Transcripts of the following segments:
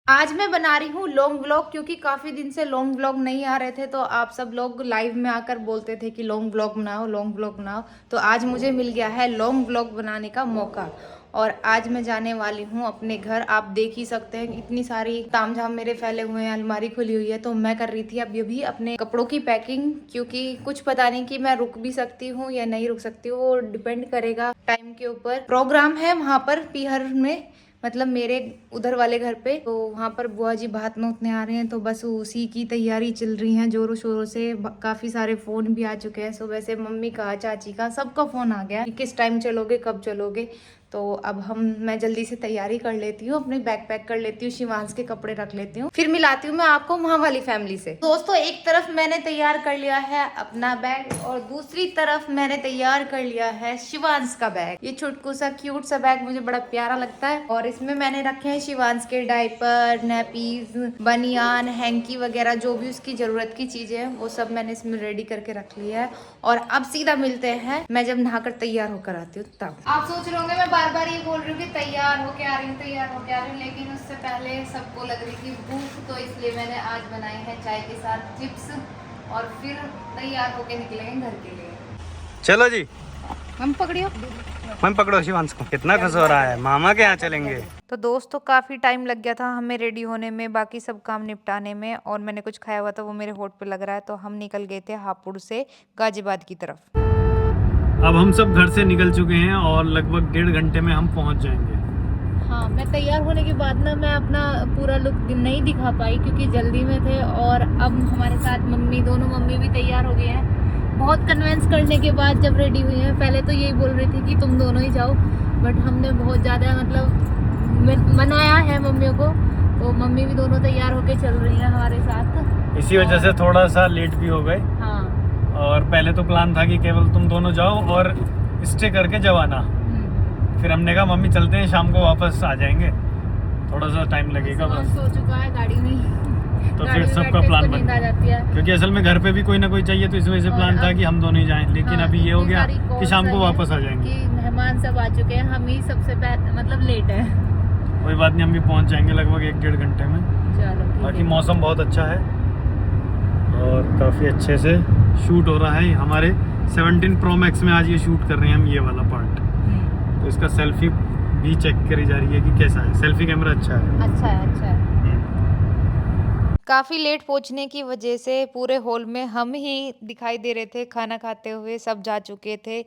आज मैं बना रही हूँ लॉन्ग व्लॉग क्योंकि काफ़ी दिन से लॉन्ग व्लॉग नहीं आ रहे थे। तो आप सब लोग लाइव में आकर बोलते थे कि लॉन्ग व्लॉग बनाओ, लॉन्ग व्लॉग बनाओ। तो आज मुझे मिल गया है लॉन्ग व्लॉग बनाने का मौका। और आज मैं जाने वाली हूँ अपने घर। आप देख ही सकते हैं इतनी सारी तामझाम मेरे फैले हुए हैं, अलमारी खुली हुई है। तो मैं कर रही थी अभी भी अपने कपड़ों की पैकिंग, क्योंकि कुछ पता नहीं कि मैं रुक भी सकती हूँ या नहीं रुक सकती हूँ। वो डिपेंड करेगा टाइम के ऊपर। प्रोग्राम है वहाँ पर पीहर में, मतलब मेरे उधर वाले घर पे। तो वहाँ पर बुआ जी भात नोतने आ रहे हैं, तो बस उसी की तैयारी चल रही है जोरों शोरों से। काफ़ी सारे फ़ोन भी आ चुके हैं सुबह से, मम्मी का, चाची का, सबका फ़ोन आ गया कि किस टाइम चलोगे, कब चलोगे। तो अब मैं जल्दी से तैयारी कर लेती हूँ, अपने बैग पैक कर लेती हूँ, शिवांश के कपड़े रख लेती हूँ, फिर मिलाती हूँ मैं आपको वहाँ वाली फैमिली से। दोस्तों, एक तरफ मैंने तैयार कर लिया है अपना बैग और दूसरी तरफ मैंने तैयार कर लिया है शिवांश का बैग। ये छुटकू सा क्यूट सा बैग मुझे बड़ा प्यारा लगता है और इसमें मैंने रखे हैं शिवांश के डायपर, नैपीज, बनियान, हैंकी वगैरह, जो भी उसकी जरूरत की चीजें हैं वो सब मैंने इसमें रेडी करके रख लिया है। और अब सीधा मिलते हैं मैं जब नहाकर तैयार होकर आती हूँ तब। आप सोच रहे होंगे मैं बार बार ये बोल रही हूँ कि तैयार होके आ रही हूँ, तैयार होके आ रही हूँ, लेकिन उससे पहले सबको लग रही थी भूख, तो इसलिए मैंने आज बनाई है चाय के साथ चिप्स और फिर तैयार होके निकलेंगे घर के लिए। चलो जी, हम पकड़ियो, मैं पकड़ो शिवांश को। कितना खुश हो रहा है, मामा के यहाँ चलेंगे। तो दोस्तों काफ़ी टाइम लग गया था हमें रेडी होने में, बाकी सब काम निपटाने में, और मैंने कुछ खाया हुआ था वो मेरे होठ पे लग रहा है। तो हम निकल गए थे हापुड़ से गाजियाबाद की तरफ। अब हम सब घर से निकल चुके हैं और लगभग 1.5 घंटे में हम पहुंच जाएंगे। हाँ, मैं तैयार होने के बाद ना मैं अपना पूरा लुक नहीं दिखा पाई क्योंकि जल्दी में थे। और अब हमारे साथ मम्मी, दोनों मम्मी भी तैयार हो गए हैं। बहुत कन्वेंस करने के बाद जब रेडी हुई हैं, पहले तो यही बोल रही थी कि तुम दोनों ही जाओ, बट हमने बहुत ज़्यादा मतलब मनाया है मम्मियों को, तो मम्मी भी दोनों तैयार होके चल रही हैं हमारे साथ। इसी वजह से थोड़ा सा लेट भी हो गए। हाँ, और पहले तो प्लान था कि केवल तुम दोनों जाओ और स्टे करके जब आना। फिर हमने कहा मम्मी चलते हैं, शाम को वापस आ जाएंगे, थोड़ा सा टाइम लगेगा बस। सो चुका है गाड़ी में, तो फिर सबका प्लान बन आ जाती है क्योंकि असल में घर पे भी कोई ना कोई चाहिए, तो इस वजह से प्लान था कि हम दोनों ही जाएं। लेकिन अभी ये हो गया कि शाम को वापस आ जाएंगे। कि मेहमान सब आ चुके हैं, हम ही सबसे मतलब लेट है। कोई बात नहीं, हम भी पहुंच जाएंगे लगभग 1-1.5 घंटे में। चलो, बाकी मौसम बहुत अच्छा है और काफ़ी अच्छे से शूट हो रहा है। हमारे 17 Pro Max में आज ये शूट कर रहे हैं हम, ये वाला पार्ट। तो इसका सेल्फी भी चेक करी जा रही है कि कैसा है। सेल्फी कैमरा अच्छा है, अच्छा है, अच्छा है। काफ़ी लेट पहुंचने की वजह से पूरे हॉल में हम ही दिखाई दे रहे थे खाना खाते हुए, सब जा चुके थे।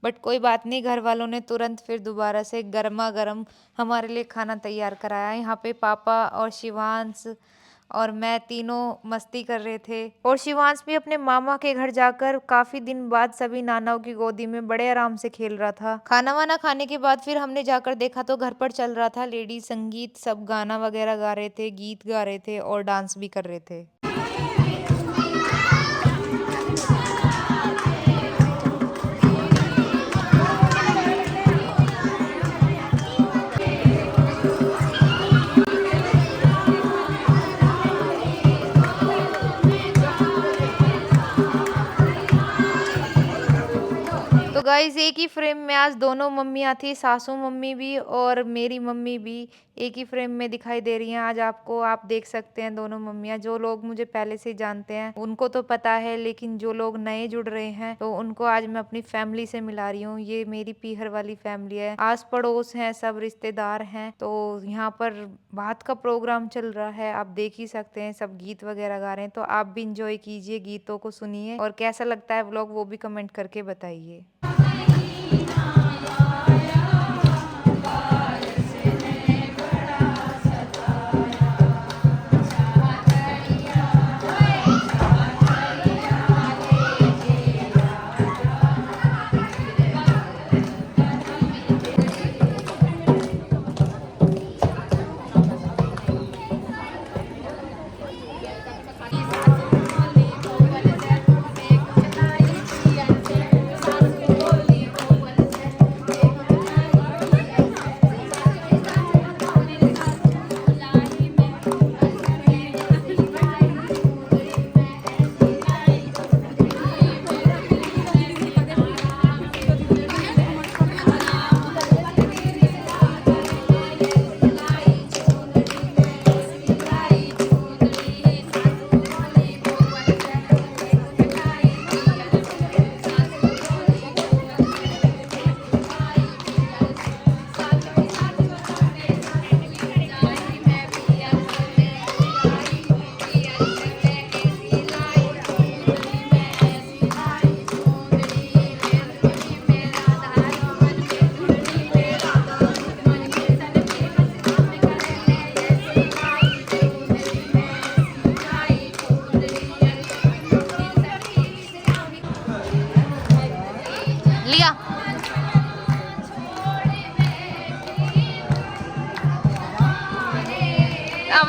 बट कोई बात नहीं, घर वालों ने तुरंत फिर दोबारा से गर्मा गर्म हमारे लिए खाना तैयार कराया। यहाँ पे पापा और शिवांश और मैं तीनों मस्ती कर रहे थे। और शिवांश भी अपने मामा के घर जाकर काफी दिन बाद सभी नानाओं की गोदी में बड़े आराम से खेल रहा था। खाना वाना खाने के बाद फिर हमने जाकर देखा तो घर पर चल रहा था लेडीज संगीत, सब गाना वगैरह गा रहे थे, गीत गा रहे थे और डांस भी कर रहे थे। तो गाइज एक ही फ्रेम में आज दोनों मम्मियाँ थी, सासू मम्मी भी और मेरी मम्मी भी एक ही फ्रेम में दिखाई दे रही हैं आज आपको। आप देख सकते हैं दोनों मम्मियाँ। जो लोग मुझे पहले से जानते हैं उनको तो पता है, लेकिन जो लोग नए जुड़ रहे हैं तो उनको आज मैं अपनी फैमिली से मिला रही हूँ। ये मेरी पीहर वाली फैमिली है, आस पड़ोस हैं, सब रिश्तेदार हैं। तो यहाँ पर बात का प्रोग्राम चल रहा है, आप देख ही सकते हैं, सब गीत वगैरह गा रहे हैं। तो आप भी इंजॉय कीजिए, गीतों को सुनिए और कैसा लगता है व्लॉग वो भी कमेंट करके बताइए।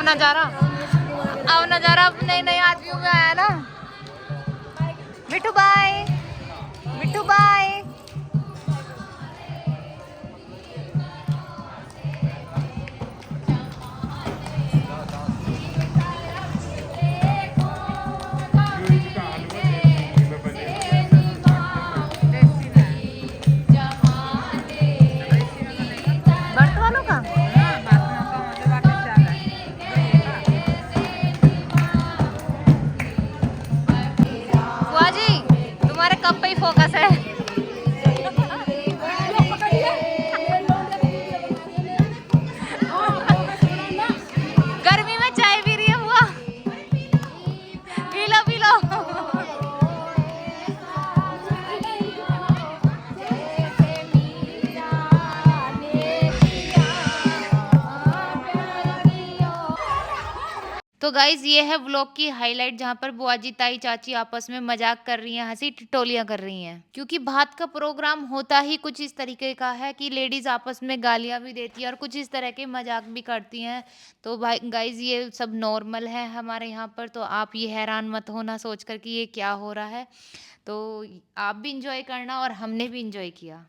नजारा, अब नजारा नए नए आदमियों में आया ना। मिठू बाय, मिठू बाय। बर्त वालों का बुआ जी, तुम्हारे कप पे ही फोकस है। गर्मी में चाय पी रही है बुआ, पी लो पी लो। तो गाइज ये है व्लॉग की हाईलाइट, जहाँ पर बुआ जी ताई चाची आपस में मजाक कर रही हैं, हंसी टिटोलियां कर रही हैं। क्योंकि भात का प्रोग्राम होता ही कुछ इस तरीके का है कि लेडीज आपस में गालियां भी देती हैं और कुछ इस तरह के मजाक भी करती हैं। तो भाई गाइज ये सब नॉर्मल है हमारे यहाँ पर, तो आप ये हैरान मत होना सोच कर कि ये क्या हो रहा है। तो आप भी इंजॉय करना और हमने भी इंजॉय किया।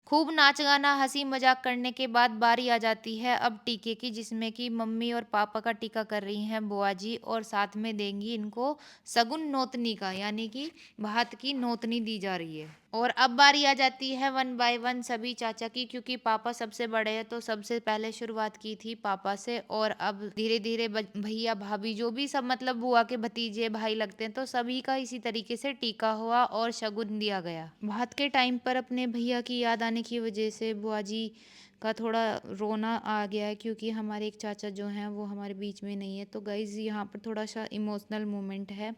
खूब नाच गाना हंसी मजाक करने के बाद बारी आ जाती है अब टीके की, जिसमें कि मम्मी और पापा का टीका कर रही हैं बुआ जी, और साथ में देंगी इनको सगुन नोतनी का, यानी कि भात की नोतनी दी जा रही है। और अब बारी आ जाती है वन बाय वन सभी चाचा की, क्योंकि पापा सबसे बड़े हैं तो सबसे पहले शुरुआत की थी पापा से, और अब धीरे धीरे भैया भाभी जो भी सब मतलब बुआ के भतीजे भाई लगते हैं, तो सभी का इसी तरीके से टीका हुआ और शगुन दिया गया। भात के टाइम पर अपने भैया की याद आने की वजह से बुआ जी का थोड़ा रोना आ गया है, क्योंकि हमारे एक चाचा जो हैं वो हमारे बीच में नहीं है। तो गाइज यहाँ पर थोड़ा सा इमोशनल मोमेंट है।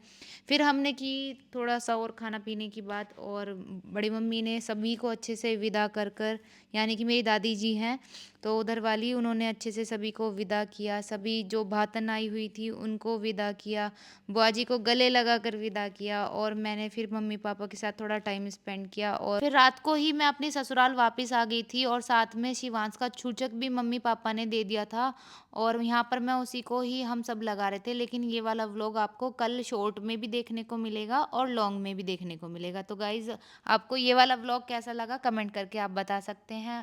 फिर हमने की थोड़ा सा और खाना पीने की बात, और बड़ी मम्मी ने सभी को अच्छे से विदा कर कर, यानी कि मेरी दादी जी हैं तो उधर वाली, उन्होंने अच्छे से सभी को विदा किया। सभी जो भातन आई हुई थी उनको विदा किया, बुआ जी को गले लगा कर विदा किया, और मैंने फिर मम्मी पापा के साथ थोड़ा टाइम स्पेंड किया। और फिर रात को ही मैं अपनी ससुराल वापस आ गई थी, और साथ में शिवांश का छूचक भी मम्मी पापा ने दे दिया था, और यहाँ पर मैं उसी को ही हम सब लगा रहे थे। लेकिन ये वाला व्लॉग आपको कल शॉर्ट में भी देखने को मिलेगा और लॉन्ग में भी देखने को मिलेगा। तो गाइज आपको ये वाला व्लॉग कैसा लगा कमेंट करके आप बता सकते हैं।